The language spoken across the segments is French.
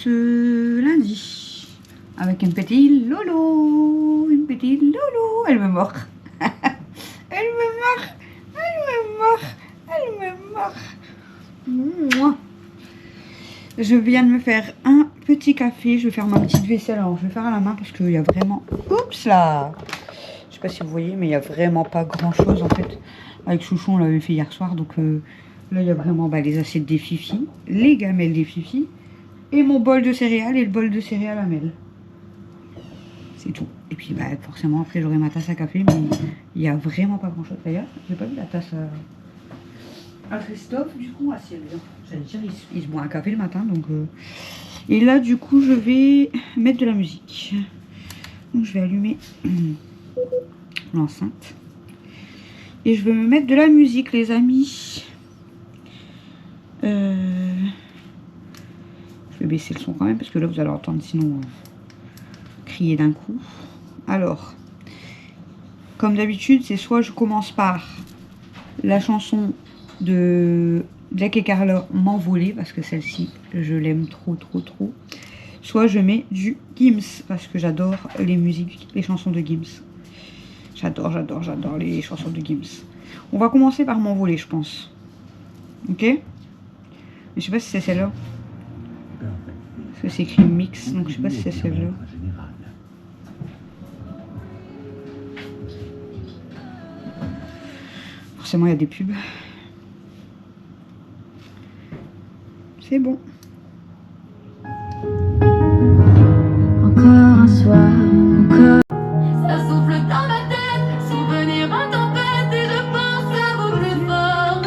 ce lundi. Avec un petit Lolo. Une petite Lolo. Elle me mord. Elle me mord. Elle me mord. Elle me mord. Mouah. Je viens de me faire un petit café. Je vais faire ma petite vaisselle. Alors, je vais faire à la main parce qu'il y a vraiment... Oups là. Je sais pas si vous voyez, mais il n'y a vraiment pas grand-chose en fait. Avec Chouchou, on l'avait fait hier soir. Donc là, il y a vraiment les assiettes des fifis, les gamelles des fifis, et mon bol de céréales et le bol de céréales à Mel. C'est tout. Et puis, forcément, après, j'aurai ma tasse à café, mais il n'y a vraiment pas grand-chose. D'ailleurs, j'ai pas vu la tasse à Christophe, du coup, assez bien. J'allais dire, il se boit un café le matin, donc... Et là, du coup, je vais mettre de la musique. Donc, je vais allumer l'enceinte. Et je vais me mettre de la musique, les amis. Je vais baisser le son quand même, parce que là, vous allez entendre sinon crier d'un coup. Alors, comme d'habitude, c'est soit je commence par la chanson de Jack et Carla, M'envoler, parce que celle-ci, je l'aime trop, trop, trop. Soit je mets du Gims, parce que j'adore les musiques, les chansons de Gims. J'adore, j'adore, j'adore les chansons de Gims. On va commencer par M'envoler, je pense. Ok? Mais je sais pas si c'est celle-là. Parce que c'est écrit mix, donc je sais pas si c'est celle-là. Forcément, il y a des pubs. C'est bon. Encore un soir, encore. Ça souffle dans ma tête, souvenir en tempête, et je pense à vous plus fort.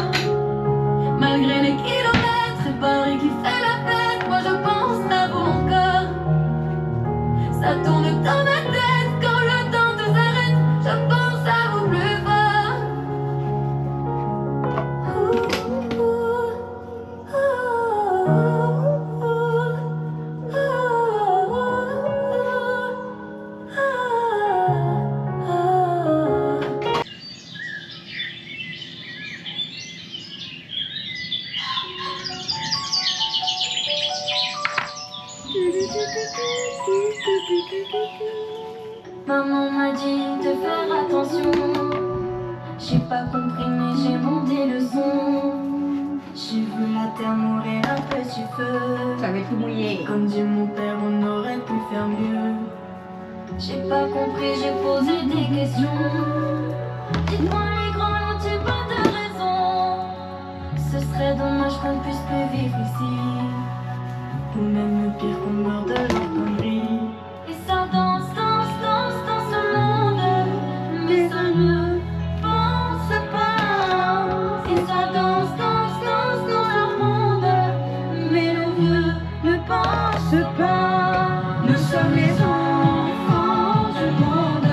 Malgré les kilomètres, et Paris qui fait la fête, moi je pense à vous encore. Ça tourne dans ma tête, quand le temps nous arrête, je pense à vous plus fort. Maman m'a dit de faire attention. J'ai pas compris mais j'ai monté le son. J'ai vu la terre mourir un petit feu. Ça va être mouillé. Comme dit mon père, on aurait pu faire mieux. J'ai pas compris, j'ai posé des questions. Dites-moi les grands, n'ont-ils pas de raison? Ce serait dommage qu'on ne puisse plus vivre ici. Ou même le pire qu'on meurt de leur connerie. Et ça danse, danse, danse dans ce monde. Mais ça ne pense pas. Et ça danse, danse, danse dans leur monde. Mais nos vieux ne pensent pas. Nous sommes les enfants du monde.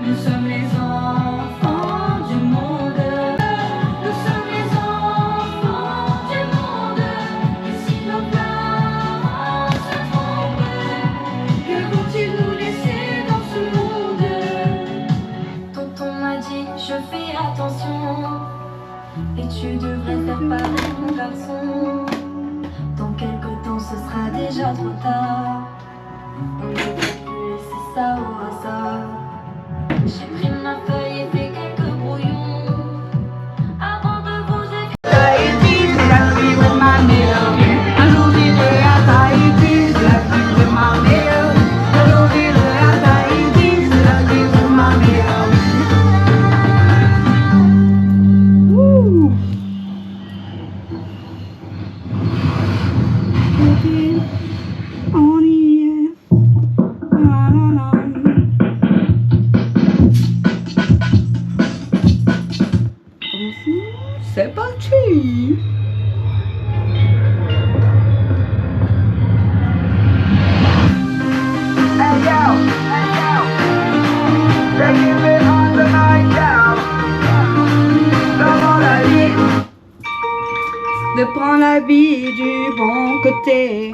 Nous sommes les enfants du monde. Nous sommes les enfants du monde. Et si nos parents se trompent, que vont-ils nous laisser dans ce monde? Tonton m'a dit, je fais attention. Et tu devrais faire pareil, mon garçon. Dans quelque temps, ce sera déjà trop tard. On ne peut plus laisser ça au hasard. J'ai pris ma feuille et fait quelques brouillons avant de vous écrire. Tahiti, la pluie with my nail. Un jour j'irai à Tahiti, la pluie with my nail. Un jour j'irai à Tahiti, la pluie with my nail. Wouh. On y est. La, la, la. C'est parti. Hey yo, they give it on the night down. Dans la vie, De prendre la vie du bon côté.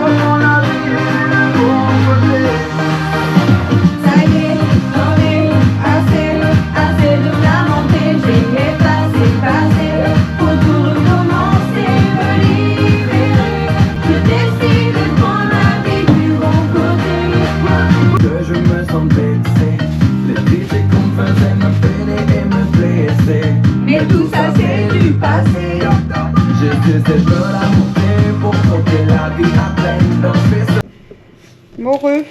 on a vu le bon côté. Ça y est, j'en ai assez de lamenter. J'ai effacé, pour tout recommencer, me libérer. Je décide. Mais tout ça c'est du passé. Je sais cette de la montée pour compter la vie à peine. Donc fais ça. Bon ref.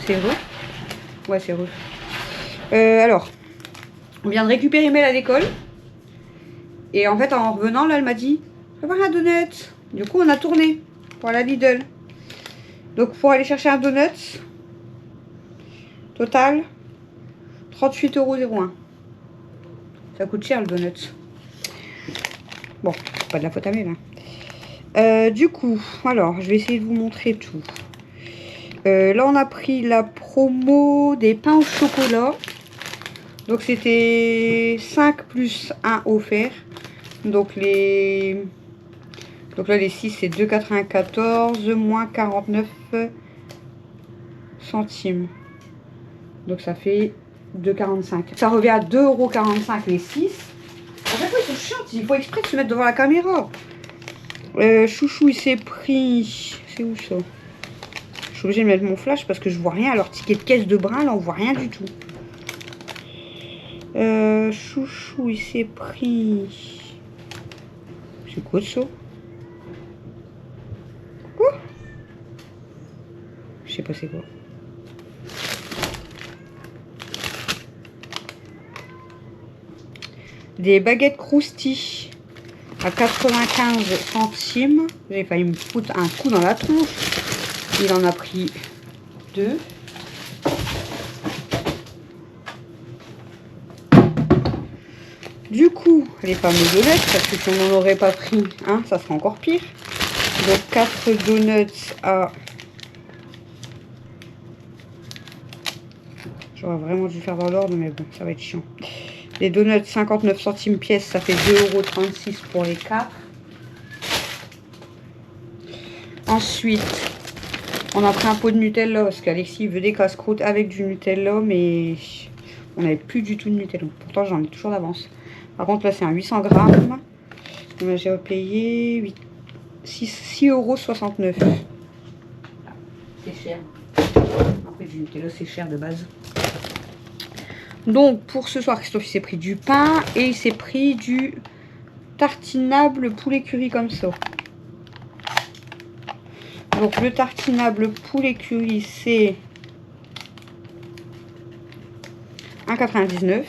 C'est ref? Ouais c'est ref. Alors, on vient de récupérer Mel à l'école. Et en fait en revenant là elle m'a dit je vais avoir un donut. Du coup on a tourné pour la Lidl. Donc pour aller chercher un donut. Total 38,01 €. Ça coûte cher le donut. Bon, pas de la faute à Mel. Du coup, alors je vais essayer de vous montrer tout. Là on a pris la promo des pains au chocolat. Donc c'était 5 plus 1 offert. Donc là les 6 c'est 2,94 moins 49 centimes. Donc ça fait 2,45. Ça revient à 2,45 € les 6. À chaque fois ils sont chiants, il faut exprès de se mettre devant la caméra. Chouchou il s'est pris... C'est où ça? Je suis obligée de mettre mon flash parce que je vois rien. Alors ticket de caisse de brin là on voit rien du tout. Chouchou il s'est pris... C'est quoi ça? Quoi? Je sais pas c'est quoi. Des baguettes croustilles à 95 centimes. J'ai failli me foutre un coup dans la tronche. Il en a pris 2. Du coup, les fameux donuts, parce que si on n'en aurait pas pris un, ça serait encore pire. Donc 4 donuts à... J'aurais vraiment dû faire dans l'ordre, mais bon, ça va être chiant. Les donuts 59 centimes pièce, ça fait 2,36 € pour les 4. Ensuite, on a pris un pot de Nutella, parce qu'Alexis veut des casse-croûtes avec du Nutella, mais on n'avait plus du tout de Nutella. Pourtant, j'en ai toujours d'avance. Par contre, là, c'est un 800 grammes. J'ai payé 6,69 €. C'est cher. Après, du Nutella, c'est cher de base. Donc, pour ce soir, Christophe, il s'est pris du pain et il s'est pris du tartinable poulet curry comme ça. Donc, le tartinable poulet curry, c'est 1,99 €.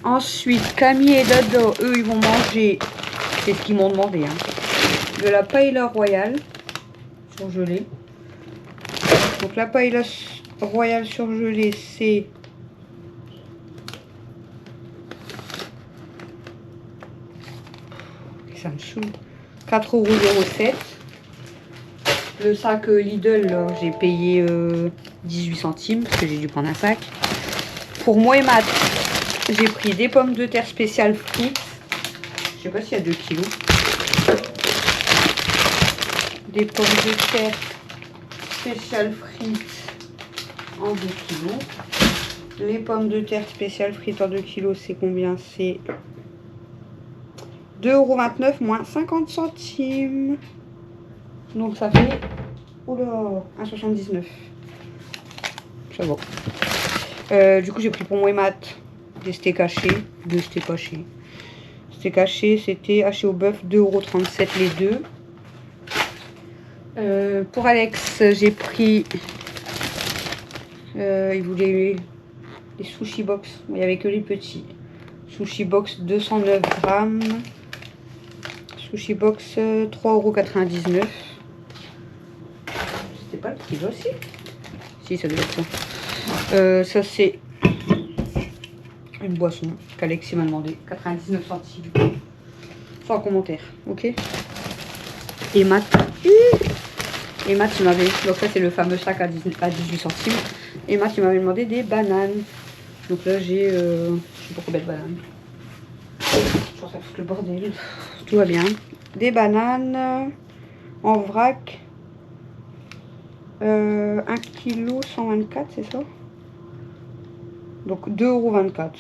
Ensuite, Camille et Dada, eux, ils vont manger, c'est ce qu'ils m'ont demandé, hein, de la paella royale surgelée. Donc, la paella royale surgelée, c'est 4,07 €. Le sac Lidl, j'ai payé 18 centimes parce que j'ai dû prendre un sac. Pour moi et Matt, j'ai pris des pommes de terre spéciales frites. Je sais pas s'il y a 2 kilos. Des pommes de terre spéciales frites en 2 kilos. Les pommes de terre spéciales frites en 2 kilos, c'est combien? C'est 2,29 € moins 50 centimes. Donc ça fait... Oula, 1,79 €. Ça va. Du coup, j'ai pris pour moi et Matt des steaks hachés. 2 steaks hachés. Steaks hachés, c'était haché au bœuf, 2,37 € les deux. Pour Alex, j'ai pris... il voulait les sushi box. Il n'y avait que les petits. Sushi box 209 grammes. Sushi box 3,99 €. C'était pas le prix là aussi? Si, ça devait être ça. Ça c'est une boisson qu'Alexis m'a demandé. 99 centimes. Sans commentaire, ok? Et Matt. Et Matt, il m'avait... Donc ça c'est le fameux sac à 18 centimes. Et Matt, il m'avait demandé des bananes. Donc là j'ai... je sais pas combien de bananes. Je pense que ça fout le bordel. Tout va bien. Des bananes en vrac. 1 kg 124, c'est ça? Donc 2,24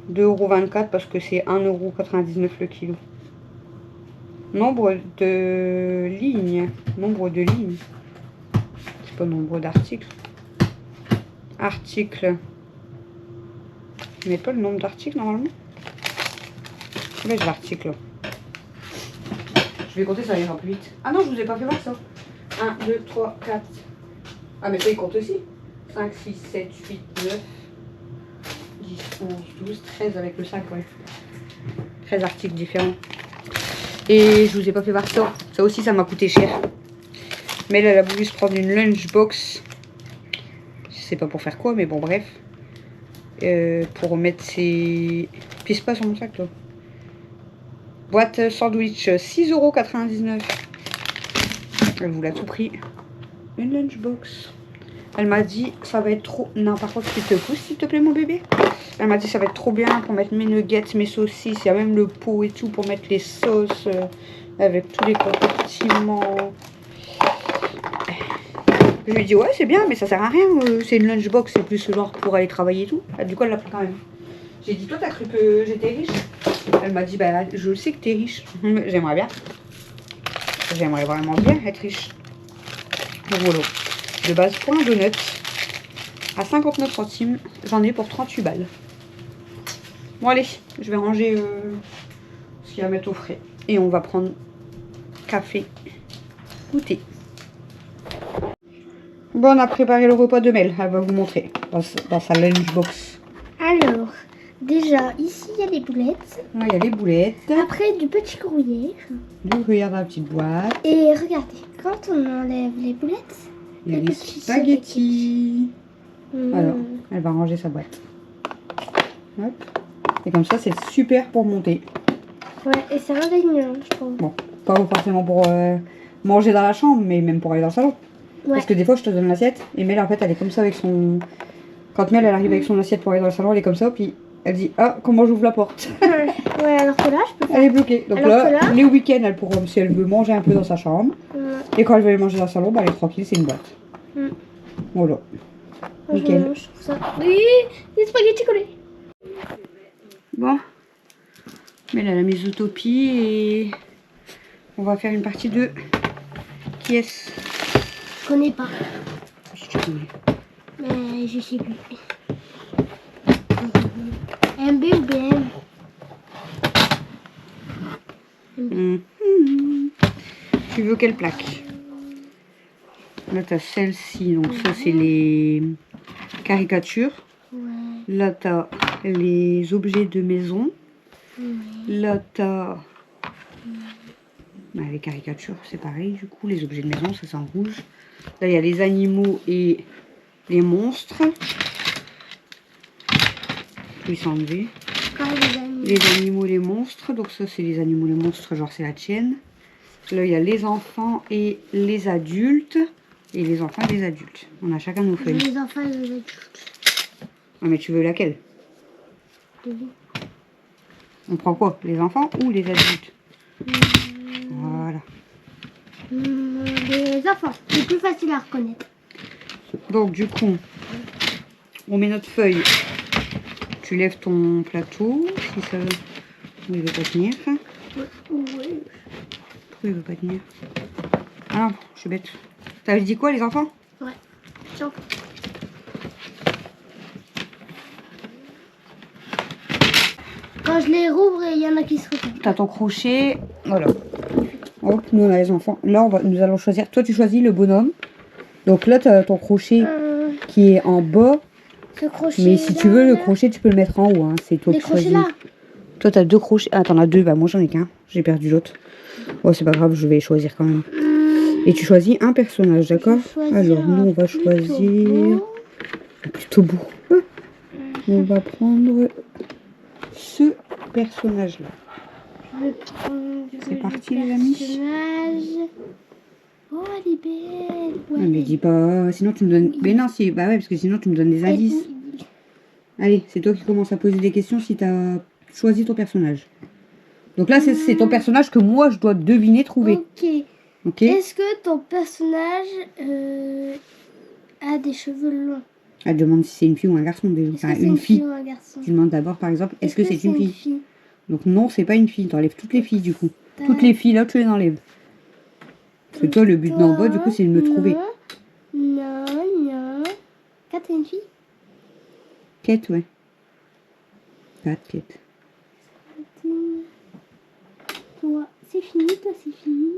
€. 2,24 € parce que c'est 1,99 € le kilo. Nombre de lignes. Nombre de lignes. C'est pas nombre d'articles. Article Ils mettent pas le nombre d'articles normalement. Là j'ai l'article là. Je vais compter, ça ira plus vite. Ah non, je vous ai pas fait voir ça. 1, 2, 3, 4. Ah mais ça il compte aussi. 5, 6, 7, 8, 9, 10, 11, 12, 13 avec le 5, ouais. 13 articles différents. Et je vous ai pas fait voir ça. Ça aussi ça m'a coûté cher. Mais elle a voulu se prendre une lunchbox. Je sais pas pour faire quoi, mais bon bref. Pour mettre ses... Pisse pas sur mon sac toi. Boîte sandwich 6,99 €. Elle vous l'a tout pris. Une lunchbox. Elle m'a dit ça va être trop... Non par contre tu te pousses s'il te plaît mon bébé. Elle m'a dit ça va être trop bien pour mettre mes nuggets, mes saucisses. Il y a même le pot et tout pour mettre les sauces. Avec tous les compartiments. Je lui ai dit ouais c'est bien mais ça sert à rien. C'est une lunchbox, c'est plus genre pour aller travailler et tout. Du coup elle l'a pris quand même. J'ai dit toi t'as cru que j'étais riche? Elle m'a dit bah je sais que t'es riche. J'aimerais bien. J'aimerais vraiment bien être riche. Donc voilà. De base pour un donut à 59 centimes, j'en ai pour 38 balles. Bon allez, je vais ranger ce qu'il y a à mettre au frais. Et on va prendre café ou thé. Bon, on a préparé le repas de Mel. Elle va vous montrer dans sa lunchbox. Alors, déjà, ici, il y a les boulettes. Là, il y a les boulettes. Après, du petit gruyère. Du gruyère dans la petite boîte. Et regardez, quand on enlève les boulettes, Il y a les les petits spaghettis. Alors, elle va ranger sa boîte. Hop. Et comme ça, c'est super pour monter. Ouais, et c'est un des miens, je trouve. Bon, pas forcément pour manger dans la chambre, mais même pour aller dans le salon. Ouais. Parce que des fois, je te donne l'assiette. Et Mel, en fait, elle est comme ça avec son... Quand Mel, elle arrive avec son assiette pour aller dans le salon, elle est comme ça. Puis elle dit, ah, comment j'ouvre la porte? Ouais, alors que là, je peux Elle est bloquée. Donc Alors là, que là- les week-ends, elle pourra, si elle veut manger un peu dans sa chambre. Et quand elle veut aller manger dans le salon, bah, elle est tranquille, c'est une boîte. Mm. Voilà. Nickel. Je trouve ça... Oui, les spaghettis collés. Bon. Mel, elle a mis Zootopie et on va faire une partie de qui est-ce? Je connais pas, Si tu connais. mais je sais plus. MB ou BM? Mhm. Tu veux quelle plaque? Là, tu as celle-ci. Donc, ça, c'est les caricatures. Ouais. Là, tu as les objets de maison. Là, tu as les caricatures, c'est pareil. Du coup, les objets de maison, ça, c'est en rouge. Là, il y a les animaux et les monstres. Ils sont enlevés. Quand les amis. Les animaux, les monstres. Donc ça, c'est les animaux, les monstres, genre c'est la tienne. Là, il y a les enfants et les adultes. Et les enfants et les adultes. On a chacun nos feuilles. Les enfants et les adultes. Ah, mais tu veux laquelle? On prend quoi? Les enfants ou les adultes? Voilà. Les enfants, c'est plus facile à reconnaître. Donc du coup, on met notre feuille. Tu lèves ton plateau. Si ça... Il veut pas tenir. Oui. Pourquoi il veut pas tenir? Ah non, je suis bête. T'avais dit quoi les enfants? Ouais. Tiens. Quand je les rouvre, il y en a qui se retournent. T'as ton crochet. Voilà. Hop, nous on a les enfants. Là, nous allons choisir. Toi, tu choisis le bonhomme. Donc là, t'as ton crochet qui est en bas. Ce crochet. Mais si tu veux, le crochet, tu peux le mettre en haut. Hein. C'est toi Les qui choisis. crochets là. Toi, t'as deux crochets. Ah, t'en as deux. Bah, moi, j'en ai qu'un. J'ai perdu l'autre. Oh, c'est pas grave, je vais choisir quand même. Et tu choisis un personnage, d'accord? Alors, nous, on va choisir... Plutôt beau. On va prendre ce personnage-là. C'est parti, les amis. Personnage. Oh, elle est belle. Ouais, Ne me dis pas... Sinon, tu me donnes... Mais non, si... Bah ouais, parce que sinon, tu me donnes des indices. Allez, c'est toi qui commences à poser des questions si t'as choisi ton personnage. Donc là, c'est ton personnage que moi, je dois deviner, trouver. Ok. Ok. Est-ce que ton personnage a des cheveux longs? Elle demande si c'est une fille ou un garçon. Déjà. Est-ce Enfin, que c'est une fille. ou un garçon? Tu demandes d'abord, par exemple, est-ce que c'est une fille? fille? Donc non, c'est pas une fille. T'enlèves toutes les filles, du coup. Toutes les filles, là, tu les enlèves. Parce que toi, le but d'en bas, du coup, c'est de me trouver. Non. Kat, t'es une fille? Kate, ouais. 4, Kate. Toi, c'est fini, toi, c'est fini.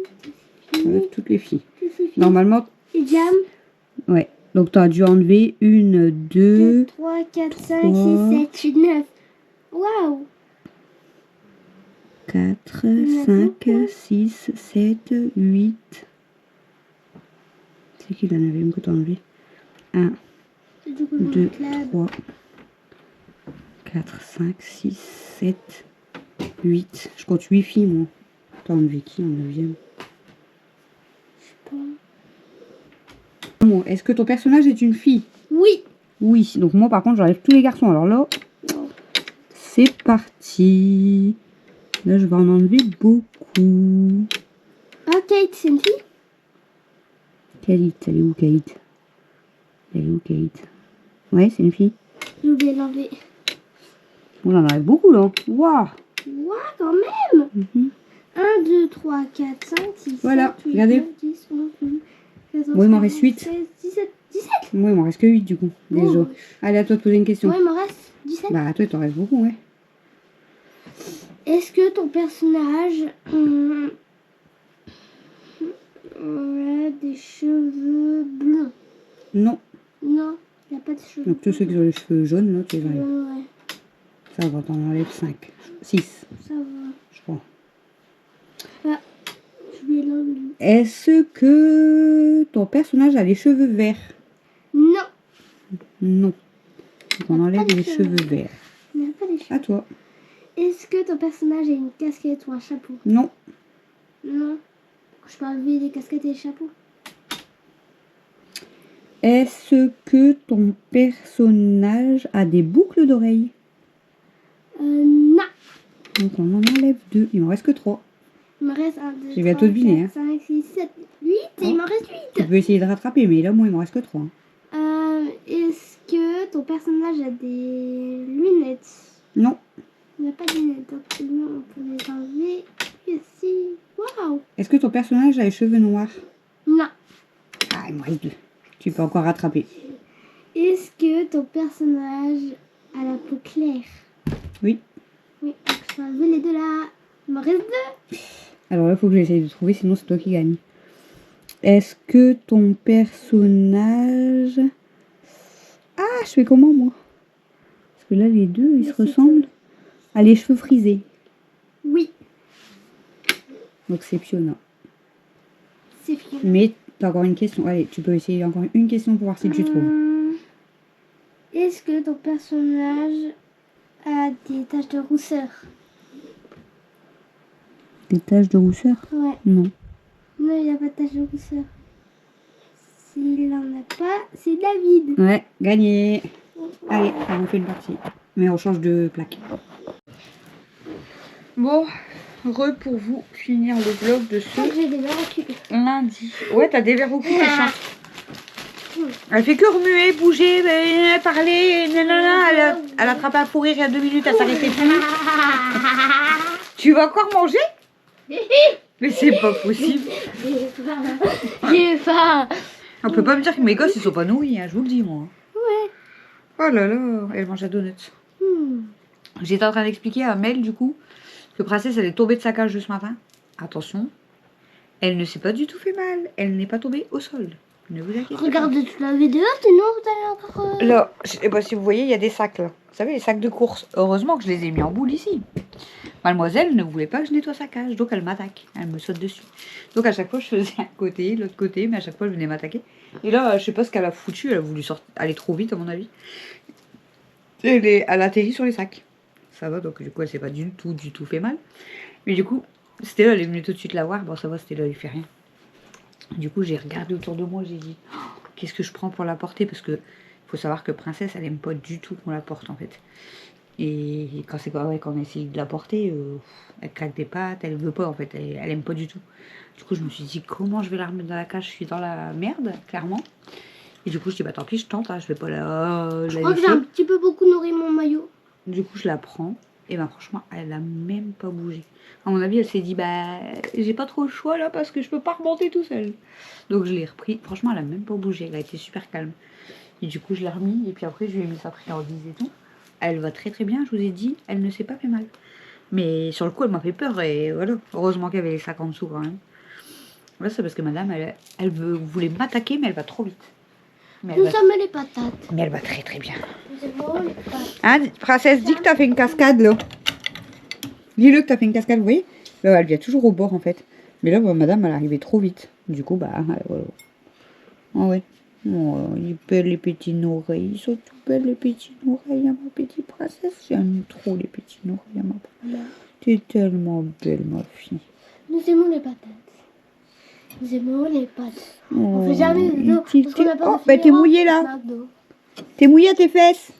C'est fini. Toutes les filles. C'est fini. Normalement, Et Jam, ouais. Donc, tu as dû enlever 1, 2, 3, 4, 5, 3. 6, 7, 8, 9. Waouh! 4, Il y en a 5, beaucoup. 6, 7, 8. C'est qu'il en avait une que tu as enlevé. 1, C'est du coup 2, là. 3, 4, 5, 6, 7, 8. Je compte 8 filles, moi. T'as enlevé qui en 9e? Je sais pas. Moi, est-ce que ton personnage est une fille? Oui! Oui. Donc moi, par contre, j'enlève tous les garçons. Alors là, c'est parti. Là, je vais en enlever beaucoup. Ah, Kate, c'est une fille? Kate, elle est où, Kate? Elle est où, Kate? Ouais, c'est une fille. J'ai oublié de l'enlever. On en enlève beaucoup, là. Waouh. Waouh, quand même! Mhm. 1, 2, 3, 4, 5, 6, Voilà, 7, 8, regardez. 9, 10, 11, 12, 14, Bon, il m'en reste 8. 16, 17, 17! Moi, il m'en reste que 8, du coup, déjà. Oh. Allez, à toi de poser une question. Ouais, il m'en reste 17. Bah, à toi, il t'en reste beaucoup, ouais. Est-ce que ton personnage a des cheveux blonds? Non. Non, il n'y a pas de cheveux Donc, tous ceux qui ont les cheveux jaunes, là, tu les enlèves. blonds. Ouais, Ça va, t'en enlèves 5. 6, ça va. je crois. Ah, je vais l'enlever. Est-ce que ton personnage a les cheveux verts? Non, Non. Donc, on Pas enlève de les cheveux. cheveux verts. il n'y a pas des cheveux. À toi. Est-ce que ton personnage a une casquette ou un chapeau? Non. Non. Je peux enlever les casquettes et les chapeaux. Est-ce que ton personnage a des boucles d'oreilles? Non. Donc, on en enlève 2. Il m'en reste que 3. Il me reste 1, 2, Je vais à toi deviner, 4, 5, 6, 7, 8. Et il m'en reste 8. Tu peux essayer de rattraper, mais là, moi, il m'en reste que 3. Est-ce que ton personnage a des lunettes? Non. Il n'a pas de lunettes, donc sinon on peut les enlever ici. Waouh! Est-ce que ton personnage a les cheveux noirs? Non. Ah, il me reste 2. Tu peux encore rattraper. Est-ce que ton personnage a la peau claire? Oui. Oui, donc je peux enlever les deux là. Il m'en reste 2. Alors là, il faut que j'essaye de trouver, sinon c'est toi qui gagne. Est-ce que ton personnage... Ah, je fais comment, moi? Parce que là, les deux, ils se ressemblent. Ah, les cheveux frisés. Oui, Donc c'est Fiona. c'est fini. Mais t'as encore une question. Allez, tu peux essayer encore une question pour voir si tu trouves. Est-ce que ton personnage a des taches de rousseur? Des taches de rousseur? Ouais. Non. Non, il n'y a pas de taches de rousseur. S'il n'en a pas, c'est David. Ouais, gagné. Allez, on fait une partie. Mais on change de plaque. Bon, pour vous finir le vlog de ce J'ai des verres au cul. lundi. Ouais, t'as des verres au cul, t'es chiant. Elle fait que remuer, bouger, parler, nanana. Elle attrape un fou rire il y a 2 minutes, elle s'arrêtait plus. Tu vas encore manger? Mais c'est pas possible. J'ai faim. On peut pas me dire que mes gosses ils sont pas nourris, hein, je vous le dis moi. Ouais. Oh là là, elle mange la donut. J'étais en train d'expliquer à Mel du coup que Princesse elle est tombée de sa cage ce matin. Attention, elle ne s'est pas du tout fait mal, elle n'est pas tombée au sol. Ne vous inquiétez pas. Regardez toute la vidéo, sinon vous allez encore... Là, je sais pas si vous voyez, il y a des sacs là. Vous savez, les sacs de course. Heureusement que je les ai mis en boule ici. Mademoiselle ne voulait pas que je nettoie sa cage, donc elle m'attaque. Elle me saute dessus. Donc à chaque fois, je faisais un côté, l'autre côté, mais à chaque fois, je venais m'attaquer. Et là, je sais pas ce qu'elle a foutu. Elle a voulu aller trop vite, à mon avis. Elle a atterri sur les sacs. Ça va, donc du coup, elle s'est pas du tout fait mal. Mais du coup, c'était là, elle est venue tout de suite la voir. Bon, ça va, c'était là, elle fait rien. Du coup, j'ai regardé autour de moi, j'ai dit, oh, qu'est-ce que je prends pour la porter? Parce que faut savoir que Princesse, elle aime pas du tout qu'on la porte, en fait. Et quand c'est quand on essaye de la porter, elle claque des pattes, elle veut pas, en fait, elle aime pas du tout. Du coup, je me suis dit, comment je vais la remettre dans la cage? Je suis dans la merde, clairement. Et du coup, je dis, bah tant pis, je tente, hein, je vais pas la Je crois que j'ai un petit peu beaucoup nourri mon maillot. Du coup, je la prends. Et ben franchement, elle a même pas bougé. À mon avis, elle s'est dit, bah, j'ai pas trop le choix là parce que je peux pas remonter tout seul. Donc je l'ai repris. Franchement, elle a même pas bougé. Elle a été super calme. Et du coup, je l'ai remis. Et puis après, je lui ai mis sa friandise et tout. elle va très très bien, je vous ai dit, elle ne s'est pas fait mal. Mais sur le coup, elle m'a fait peur et voilà. Heureusement qu'il y avait les sacs en dessous quand même. Là, c'est parce que madame, voulait m'attaquer, mais elle va trop vite. Mais Nous sommes les patates. mais elle va très très bien. C'est bon, les patates. Hein, princesse, dis que t'as fait une cascade là. Dis-le que t'as fait une cascade, vous voyez. Là, elle vient toujours au bord en fait. Mais là, madame, elle arrivait trop vite. Du coup, bah, voilà. Ah ouais. Oh, il est belle les petites oreilles. Ils sont tout belles les petites oreilles à ma petite princesse. J'aime trop les petites oreilles à ma princesse. T'es tellement belle, ma fille. Nous aimons les patates. Nous aimons les pâtes. Oh, On fait jamais de dos. Parce qu'on a pas oh, de bah t'es Figaro, mouillée là. McDo. T'es mouillée à tes fesses.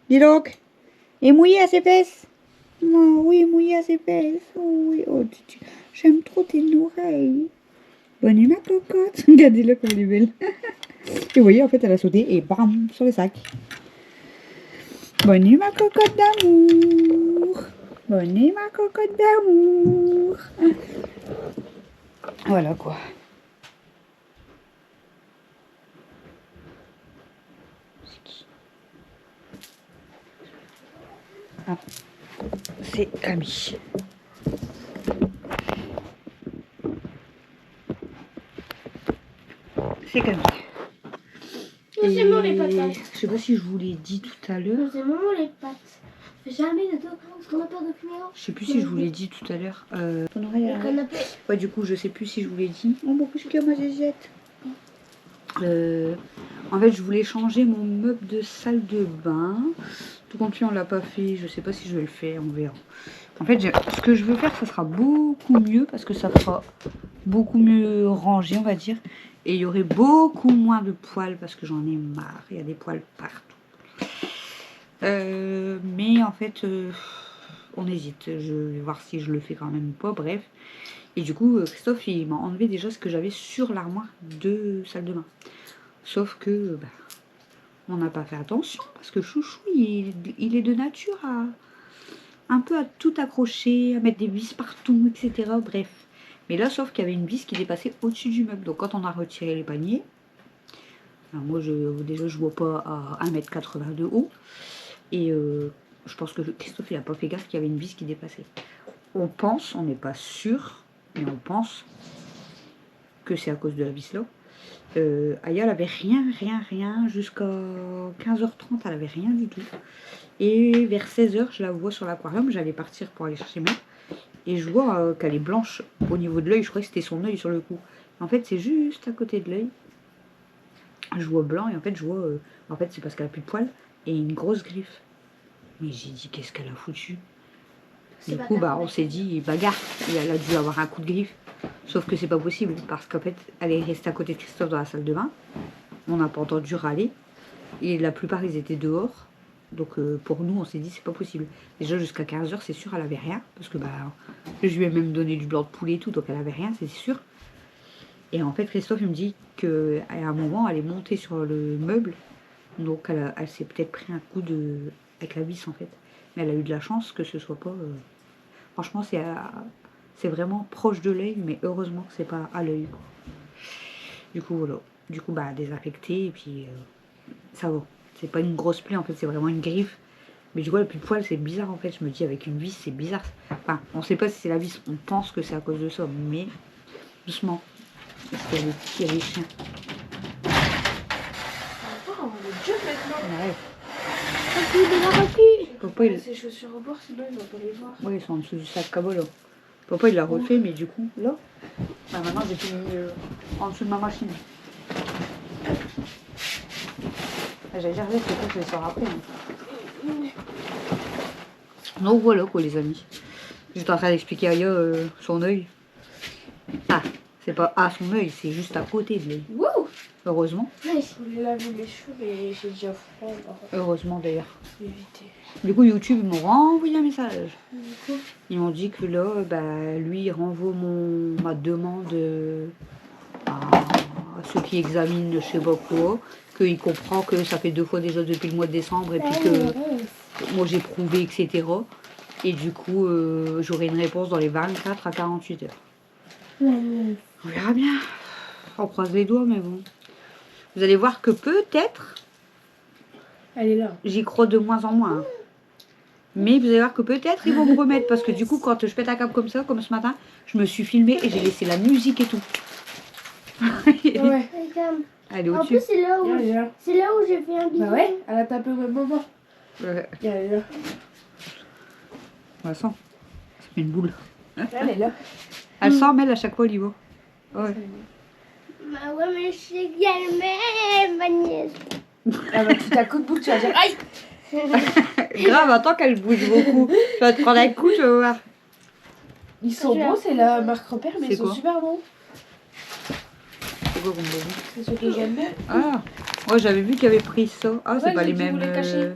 Dis donc. Et mouillée à ses fesses. Oh, oui, mouillée à ses fesses. Oh, oui. Oh, j'aime trop tes oreilles. Bonne nuit, ma cocotte. Regardez-le comme elle est belle. Et vous voyez, en fait, elle a sauté et bam, sur le sac. Bonne nuit, ma cocotte d'amour. Bonne nuit, ma cocotte d'amour. Voilà quoi. C'est qui? Ah, c'est Camille. C'est Camille. Nous aimons les patates. Je sais pas si je vous l'ai dit tout à l'heure. Nous aimons les pâtes. On fait jamais de dos. Parce qu'on a peur de Figaro. Je sais plus si je vous l'ai dit tout à l'heure. Ton oreille Le canapé. Ouais, du coup, je sais plus si je vous l'ai dit. Oh, mon plus que ma zézette. En fait, je voulais changer mon meuble de salle de bain. Tout compte fait, on l'a pas fait. Je sais pas si je vais le faire, on verra. En fait, ce que je veux faire, ça sera beaucoup mieux parce que ça fera beaucoup mieux rangé, on va dire. Et il y aurait beaucoup moins de poils parce que j'en ai marre. Il y a des poils partout. Mais en fait, on hésite. Je vais voir si je le fais quand même ou pas. Bref. Et du coup, Christophe, il m'a enlevé déjà ce que j'avais sur l'armoire de salle de bain. Sauf que, bah, on n'a pas fait attention parce que Chouchou, il est de nature à un peu à tout accrocher, à mettre des vis partout, etc. Bref. Mais là, sauf qu'il y avait une vis qui dépassait au-dessus du meuble. Donc quand on a retiré les paniers, alors moi, déjà, je vois pas à 1,80 m de haut. Et je pense que Christophe, il n'a pas fait gaffe qu'il y avait une vis qui dépassait. On pense, on n'est pas sûr, mais on pense que c'est à cause de la vis là. Aya, elle avait rien jusqu'à 15h30, elle avait rien du tout. Et vers 16h, je la vois sur l'aquarium, j'allais partir pour aller chercher Mère. Et je vois qu'elle est blanche au niveau de l'œil, je crois que c'était son œil sur le coup. En fait, c'est juste à côté de l'œil. Je vois blanc et en fait, je vois... en fait, c'est parce qu'elle a plus de poils et une grosse griffe. Mais j'ai dit, qu'est-ce qu'elle a foutu? Du coup, bah, on s'est dit, bagarre. Et elle a dû avoir un coup de griffe. Sauf que c'est pas possible parce qu'en fait, elle est restée à côté de Christophe dans la salle de bain. On n'a pas entendu râler. Et la plupart, ils étaient dehors. Donc pour nous, on s'est dit, c'est pas possible. Déjà, jusqu'à 15h, c'est sûr, elle avait rien. Parce que bah, je lui ai même donné du blanc de poulet et tout. Donc elle avait rien, c'est sûr. Et en fait, Christophe, il me dit qu'à un moment, elle est montée sur le meuble. Donc elle s'est peut-être pris un coup avec la vis en fait. Mais elle a eu de la chance que ce soit pas... Franchement, c'est vraiment proche de l'œil, mais heureusement que c'est pas à l'œil. Du coup, voilà. Du coup, bah, désinfecté, et puis ça va. C'est pas une grosse plaie, en fait, c'est vraiment une griffe. Mais du coup, elle a plus de poils, c'est bizarre, en fait. Je me dis, avec une vis, c'est bizarre. Enfin, on sait pas si c'est la vis, on pense que c'est à cause de ça, mais doucement. Parce qu'il y a les chiens. Oh, on est dur maintenant. Ouais. Papa, Papa, Ses chaussures au bord, sinon il va pas les voir. Oui, ils sont en dessous du sac cabot, là. Papa, il l'a refait, mais du coup, là, bah, maintenant, j'ai tout mis en dessous de ma machine. J'allais dire, c'est quoi, je vais sors après. Hein. Donc voilà, quoi, les amis. J'étais en train d'expliquer à Aya son œil. Ah, c'est pas à son œil, c'est juste à côté de l'œil. Wouh! Heureusement. Je voulais laver les cheveux, mais j'ai déjà froid. Alors, Heureusement, d'ailleurs. éviter. Du coup, YouTube, ils m'ont renvoyé un message. Ils m'ont dit que là, bah, lui, il renvoie ma demande à ceux qui examinent je sais pas quoi, qu'il comprend que ça fait 2 fois déjà depuis le mois de décembre et puis que moi j'ai prouvé, etc. Et du coup, j'aurai une réponse dans les 24 à 48 heures. On verra bien. On croise les doigts, mais bon. Vous allez voir que peut-être, Elle est là. j'y crois de moins en moins. Mais vous allez voir que peut-être ils vont me remettre. Parce que du coup, quand je pète un câble comme ça, comme ce matin, je me suis filmée et j'ai laissé la musique et tout. Ouais. Regarde. Elle est En au-dessus. plus, c'est là où, Elle est là. c'est là où j'ai fait un bisou. Bah ouais, elle a tapé au même moment. Ouais. Elle est là. De toute façon, c'est une boule. Elle est là. Elle s'en mêle à chaque fois au niveau. Ouais. Bah ouais, mais je suis également ma nièce. Ah bah tu t'as coup de boule, tu vas dire aïe. Grave, attends qu'elle bouge beaucoup. Tu vas te prendre un coup, tu vas voir. Ils sont beaux, c'est la marque repère, mais C'est ils sont quoi super beaux. C'est quoi comme bonbon? C'est ce que j'aime bien. Ah, ouais, j'avais vu qu'il y avait pris ça. Ah, c'est Ouais, pas j'ai les dit, mêmes. vous les cachez.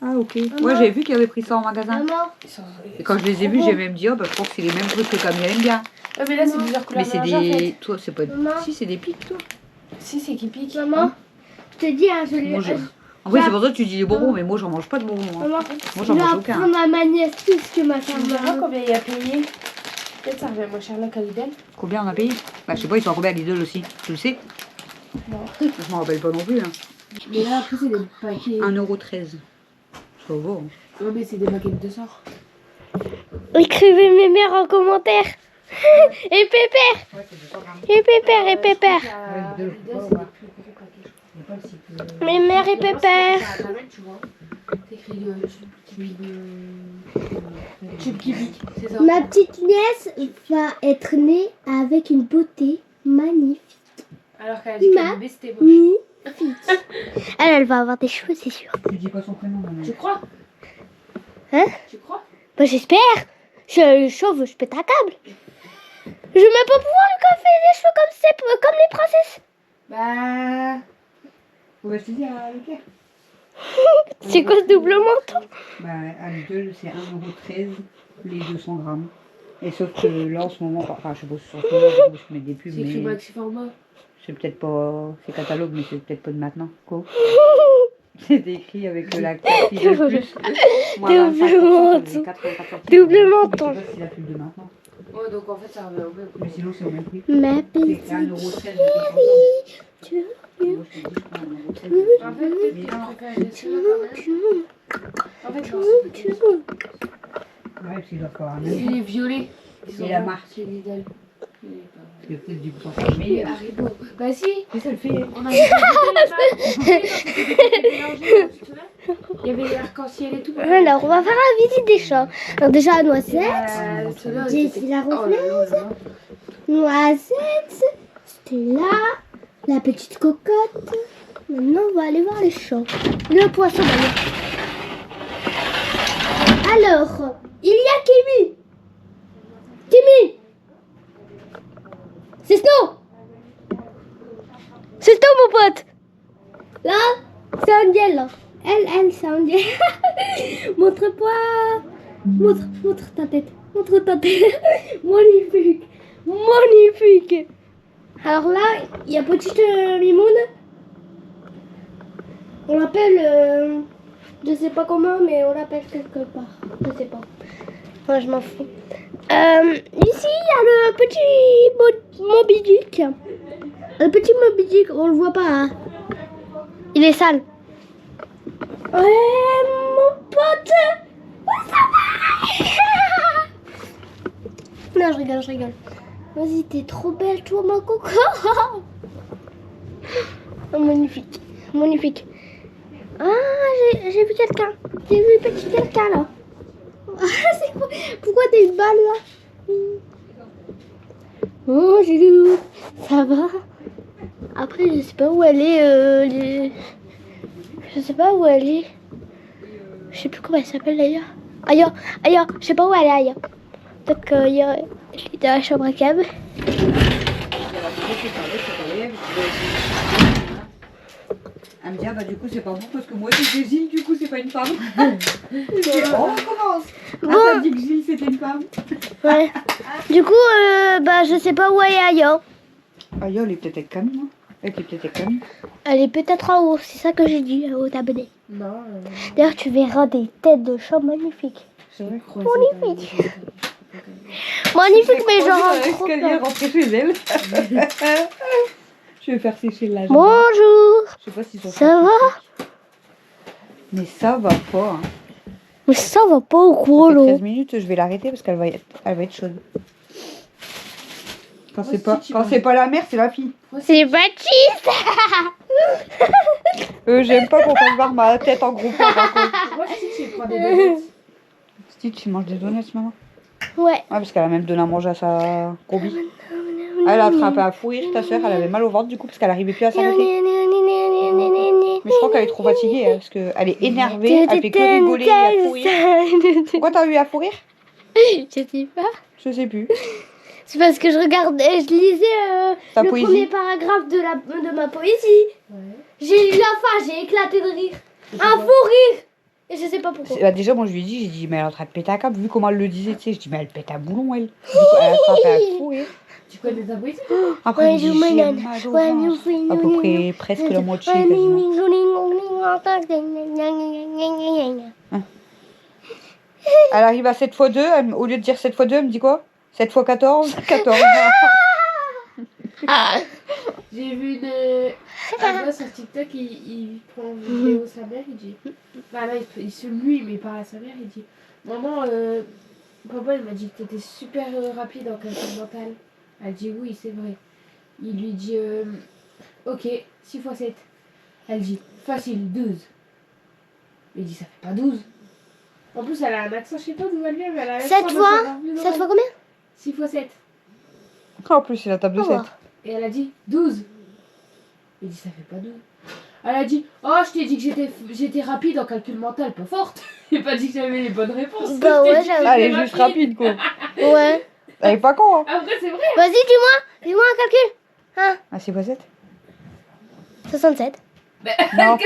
Ah, ok. Maman. Ouais, j'avais vu qu'il y avait pris ça en magasin. Maman, Ils sont... Et quand je les ai vus, j'ai même dit, oh, bah, je crois que c'est les mêmes trucs que Camille aime bien. Ouais, mais là c'est plusieurs couleurs Mais c'est mélangées, en des. fait. Toi, c'est pas. Maman. Si, c'est des pics, toi. Si, c'est qui pique. maman, je te dis, hein, je Moi, l'ai. En vrai, c'est pour ça que tu dis des bonbons, mais moi, j'en mange pas de bonbons. Hein. Maman, Moi, je j'en vais mange aucun. apprendre à ma nièce tout ce que ma Tu me diras combien il a payé. Peut-être ça revient moins cher là qu'à Lidl. Combien on a payé? Bah, je sais pas, ils sont à combien à Lidl aussi. Tu le sais? Non. Je m'en rappelle pas non plus. Hein. Mais là après c'est des paquets. 1,13 €. Ça va. Hein. Ouais, mais c'est des maquettes de sort. Écrivez mes mères en commentaire. Et Pépère, Ouais, c'est pas grave. et Pépère, et Pépère. Lidl, Ouais, c'est des plus gros paquets. Mes mères et Pépère. C'est Internet, tu vois. T'écris tube qui pique, c'est ça. Ma petite nièce va être née avec une beauté magnifique. Alors qu'elle a dit Ma- que bébé c'était moche. Magnifique. Elle va avoir des cheveux, c'est sûr. Tu dis pas son prénom, maman. Tu crois? Hein? Tu crois? Bah j'espère. Je chauve, je pète un câble. Je vais même pas pouvoir lui faire des cheveux comme les princesses. Bah. Ouais, je te dis à Leclerc. C'est quoi ce double menton? Bah, à Lidl, c'est 1,13 € les 200 grammes. Et sauf que là, en ce moment, enfin, je sais pas si c'est en ce moment, je mets des pubs, C'est écrit mais maxi format. c'est peut-être pas. C'est catalogue, mais c'est peut-être pas de maintenant. Quoi? C'est écrit avec la carte Lidl plus. Moi, Double 25%, ça faisait menton. 84 centimes. Double Je menton. sais pas si c'est la pub de maintenant. Ouais, donc en fait ça revient au même. Mais sinon, c'est au même prix. Ma C'est petite 1,13 €. tu Moi, je te dis, je prends 1,13 €. En fait, peut-être que tu préfères les cheveux quand même. En fait, genre, c'est Ouais, parce qu'il doit avoir un même. les violets. Et la marque. C'est Lidl. C'est peut-être du coup encore meilleur. Haribo. Bah si, Et ça le fait. on a vu il y avait l'arc-en-ciel et tout. Alors on va faire la visite des champs. Alors déjà la noisette, Ceux-là, j'ai ils ici étaient- la Oh là reflet, là là là. noisette, Stella, la petite cocotte. Maintenant on va aller voir les champs. Le poisson d'ailleurs. Alors, il y a Kimi. Kimi. C'est Snow. C'est Snow mon pote. Là, c'est Angel là. Elle, c'est Angel. Montre-toi. Montre ta tête. Montre ta tête. Magnifique. Magnifique. Alors là, il y a petite Limoune. On l'appelle, je sais pas comment, mais on l'appelle quelque part. Je sais pas. Moi, je m'en fous. Ici, il y a le petit Moby Dick. Le petit Moby Dick, on le voit pas. Hein. Il est sale. Ouais, mon pote. Ouais, ça va. Non, je rigole. Vas-y, t'es trop belle, toi, ma coco. Oh, magnifique. Magnifique. Ah, j'ai vu quelqu'un. J'ai vu petit quelqu'un, là. C'est quoi? Pourquoi t'as une balle, là? Oh, Gilou. Ça va? Après, je sais pas où elle est. Je sais pas où elle est. Je sais plus comment elle s'appelle, d'ailleurs. Ailleurs. Je sais pas où elle est, ailleurs. Peut-être qu'il y a... Elle est dans la chambre à câble. Elle me dit, ah bah du coup c'est pas bon parce que moi c'est Gilles, du coup c'est pas une femme. On recommence. Ah t'as dit que Gilles c'était une femme. Ouais. Du coup, bah je sais pas où elle est ailleurs. Ah yo, elle est peut-être avec Camille, hein. Elle est peut-être avec Camille. Elle est peut-être en haut, c'est ça que j'ai dit au abonné. Non, D'ailleurs, tu verras des têtes de chat magnifiques. c'est vrai. Magnifique. Magnifique, mais genre trop Qu'elle est peur. rentrée chez elle. Je vais faire sécher la jambe. Bonjour. Je sais pas si Ça va? Mais ça va pas. Hein. Mais ça va pas au Ça gros, fait là. 13 minutes, je vais l'arrêter parce qu'elle va être chaude. Quand c'est pas la mère, c'est la fille. C'est Baptiste. J'aime pas qu'on fasse voir ma tête en gros plan par contre. Moi, je sais que je prends des donuts. Stitch, tu manges des donuts, maman? Ouais. Ouais, parce qu'elle a même donné à manger à sa combi. Elle a attrapé un fou rire, ta soeur, elle avait mal au ventre du coup parce qu'elle arrivait plus à s'arrêter. Mais je crois qu'elle est trop fatiguée hein, parce qu'elle est énervée, elle fait que rigoler et à fou rire. Pourquoi t'as eu à fou rire? Je sais pas. Je sais plus. C'est parce que je regardais, je lisais Ta le poésie. premier paragraphe de ma poésie. Ouais. J'ai eu la fin, j'ai éclaté de rire. Un fou rire. Et je sais pas pourquoi. Bah, déjà, moi je lui ai dit, j'ai dit, mais elle est en train de péter un câble, vu comment elle le disait, tu sais. Je dis, mais elle pète un boulon, elle. Du coup, elle a attrapé un fou rire. Tu connais ta poésie? Après, elle dit, j'ai mal au ventre. À peu près, presque la moitié, quasiment. Elle arrive à 7 x 2, au lieu de dire 7 x 2, elle me dit quoi? 7 x 14? 14. J'ai vu un gars sur TikTok, il prend une vidéo sa mère, il dit. Bah là, il se lui, mais il parle à sa mère, il dit maman, papa, il m'a dit que t'étais super rapide en calcul mental. Elle dit oui, c'est vrai. Il lui dit ok, 6 x 7. Elle dit facile, 12. Il dit ça fait pas 12. En plus, elle a un accent, je sais pas d'où elle vient, mais elle a un 7 accent fois dans sa langue. 7 fois combien? 6 x 7. En plus, c'est la table de Au 7. revoir. Et elle a dit 12. Il dit ça fait pas 12. Elle a dit oh, je t'ai dit que j'étais rapide en calcul mental, pas forte. J'ai pas dit que j'avais les bonnes réponses. Bah Je t'ai ouais, dit que j'avoue. Ah, elle j'étais est juste rapide, quoi. Ouais. Elle est pas con, hein. Après, c'est vrai. Vas-y, dis-moi un calcul. Ah, c'est pas 7? 67. Non.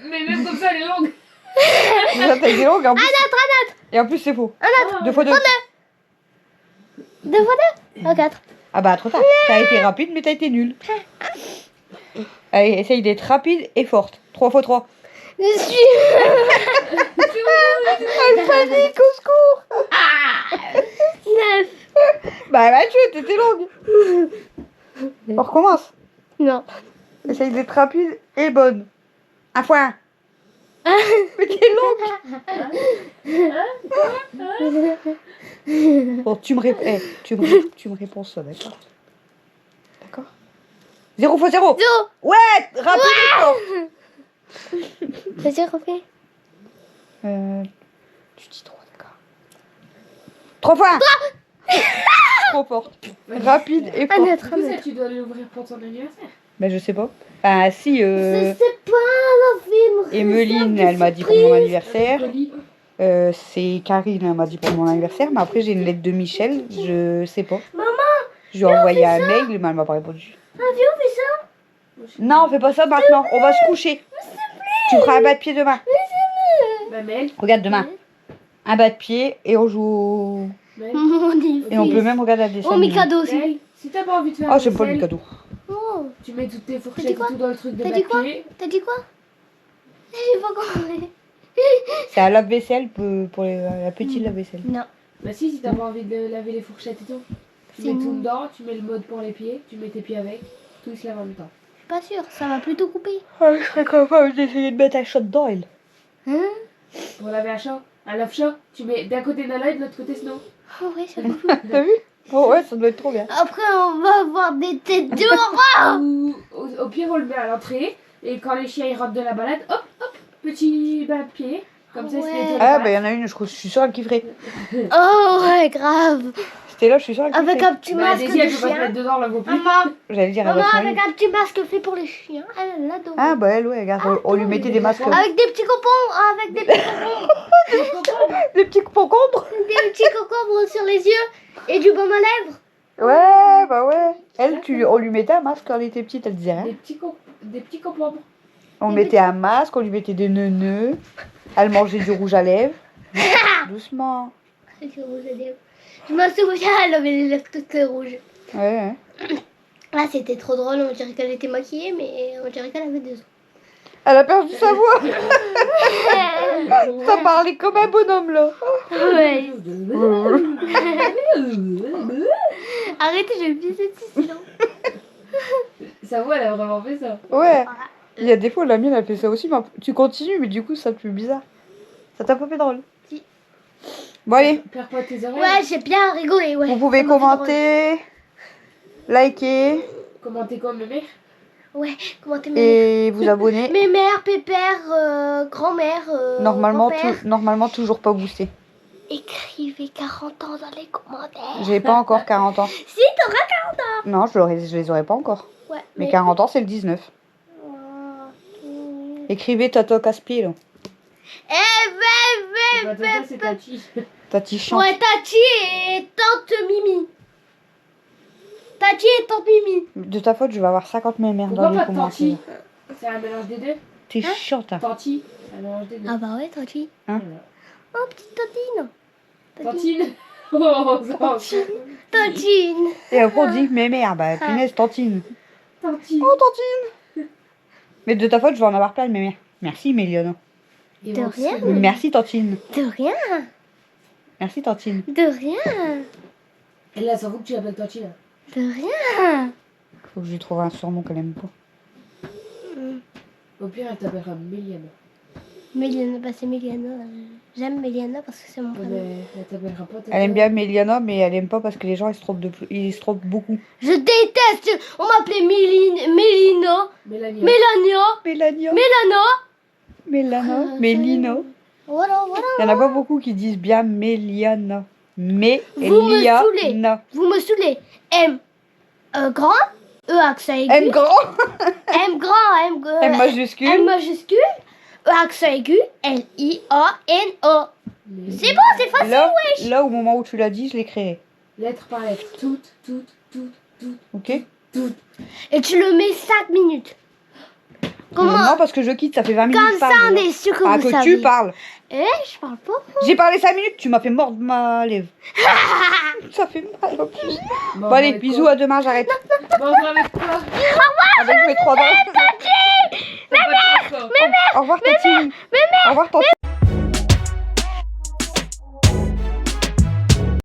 Mais même comme ça, elle est longue. Déjà, t'as été longue, en plus. Et en plus, c'est faux. 2 x 2. 2 fois 2 Oh, 4. Ah bah, trop tard. T'as été rapide, mais t'as été nul. Allez, essaye d'être rapide et forte. 3 x 3. Je suis. Elle panique, au secours. 9. Bah, tu t'étais longue. On recommence. Non. Essaye d'être rapide et bonne. 1 x 1. Mais t'es longue. Bon, tu me réponds ça, d'accord? D'accord? 0 x 0. 0. Ouais, rapide et fort. Vas-y, refais. Tu dis 3, d'accord? 3 fois 1. Trop forte. Rapide et Un forte. autre, Du coup, ça, tu dois l'ouvrir pour ton anniversaire. Ben, je sais pas. Enfin, si, Je sais pas, la film. Emeline, elle m'a dit pour mon anniversaire. Colis. C'est Karine, elle m'a dit pour mon anniversaire. Mais après, j'ai une lettre de Michel, je sais pas. Maman, Je lui ai envoyé un mail, mais elle m'a pas répondu. viens, on fait ça. Non, on fait pas ça maintenant, on va se coucher. Tu feras un bas de pied demain. Bah, Mel. Regarde demain. Un bas de pied et on joue. Mel. Et on peut même regarder des Oh, Mikado aussi. Mel, si t'as pas envie de faire Oh, la j'aime pas le vaisselle, Mikado. Oh, tu mets toutes tes T'as fourchettes dit et quoi tout dans le truc de T'as dit quoi papier. t'as dit quoi? J'ai pas compris. C'est un lave-vaisselle pour la petite lave-vaisselle. Non. Bah si t'as pas envie de laver les fourchettes et tout. Tu C'est mets tout nul. dedans, tu mets le mode pour les pieds, tu mets tes pieds avec, tout il se lave en même temps. Je suis pas sûre, ça va plutôt couper. Oh, je serais capable d'essayer de mettre un shot dedans, elle. Hein? Pour laver un lave-chat, tu mets d'un côté Nala et de l'autre côté Snow. Oh ouais, ça va. T'as vu? Oh ouais, ça doit être trop bien. Après, on va avoir des têtes d'horreur. Ou au pire on le met à l'entrée et quand les chiens ils rentrent de la balade, hop hop, petit bas de pied. Comme ça, Ouais. c'est les Ah, bah, il y en a une, je suis sûre, elle kifferait. Oh ouais, grave. C'était là, je suis sûre, elle Avec kifferait. un petit Bah, masque Daisy, de elle peut pas se chien. mettre dedans, on la voit plus. Maman, J'allais dire, elle maman, va se avec marier. un petit masque fait pour les chiens. Elle l'adore. Ah, bah, elle, ouais, regarde, on lui mettait des masques. Avec des petits cocombres, avec des petits, Des petits concombres. des petits cocombres sur les yeux et du baume à lèvres. Ouais, bah ouais. Elle, on lui mettait un masque quand elle était petite, elle disait rien. Des petits concombres. On mettait un masque, on lui mettait des neuneux. Elle mangeait du rouge à lèvres. Doucement. Avec le rouge à lèvres. Je me souviens, elle avait les lèvres toutes rouges. Ouais. Ah, c'était trop drôle, on dirait qu'elle était maquillée, mais on dirait qu'elle avait 2 ans. Elle a perdu sa voix. Ça parlait comme un bonhomme, là. Ouais. Arrêtez, je vais pisser dessus sinon. Sa voix, elle a vraiment fait ça. Ouais. Il y a des fois, la mienne, elle fait ça aussi. Mais tu continues, mais du coup, ça te fait bizarre. Ça t'a pas fait drôle? Si. Bon allez, Perds pas tes oreilles. Ouais, j'ai bien rigolé, ouais. vous pouvez Ça m'a fait drôle. commenter, liker Commentez comme le mère. Ouais, commentez mes... et vous abonner. Mes mères, pépères, grand-mère, Normalement toujours pas boosté. Écrivez 40 ans dans les commentaires. J'ai pas encore 40 ans. Si, t'auras 40 ans. Non, je les aurais pas encore. Ouais, Mais 40 ans c'est le 19. Écrivez Tato Caspil. C'est pas Tata, c'est Tati. Tati chante. Ouais, Tati et Tante Mimi. Tati et Tante Mimi. De ta faute, je vais avoir 50 mémères Pourquoi dans les pas commentaires. Tanti? C'est un mélange des deux. T'es chiante. Hein. Tanti, c'est un mélange des deux. Ah bah ouais, Tati. Hein? Voilà. Oh, petite Tantine. Tantine. Oh, Tantine. Tantine. Et après on dit mémère, bah punaise, Tantine. Tantine. Oh Tantine. Mais de ta faute, je vais en avoir plein de mémères. Merci Méliana. De rien. Merci Tantine. De rien. Merci Tantine. De rien. Et là, ça vaut que tu l'appelles Tantine. De rien. Faut que je lui trouve un surnom qu'elle aime pas. Au pire, elle t'appellera Méliana. Méliana, bah c'est Méliana. J'aime Méliana parce que c'est mon prénom. Mais elle t'appellera pas Tata. Elle aime bien Méliana, mais elle aime pas parce que les gens ils se trompent, ils se trompent beaucoup. Je déteste. On m'appelait Mélina. Mélania. Mélania. Mélania. Mélana. Mélana. Mélina. Voilà, voilà. Il y en a pas beaucoup qui disent bien Méliana. Vous me saoulez. Méliana. Vous me saoulez. M grand. E accent aigu. M grand. M grand. M majuscule. M majuscule. E accent aigu. L-I-A-N-O. C'est bon, c'est facile. Là, au moment où tu l'as dit, je l'ai créé. Lettre par lettre. Toutes. Ok? Et tu le mets 5 minutes. Comment? Non, parce que je quitte, ça fait 20 minutes. Comme que je ça, parle, on déjà. est sûr que Ah, vous que savez. tu parles. Je parle pas. J'ai parlé 5 minutes, tu m'as fait mordre ma lèvre. Ça fait mal en plus. Bon, allez, bisous, à demain, j'arrête. Bon, on va avec toi. Avec mes 3 dents. T'as pas de chance, toi. Au revoir, Tatine. Au revoir, Tantine.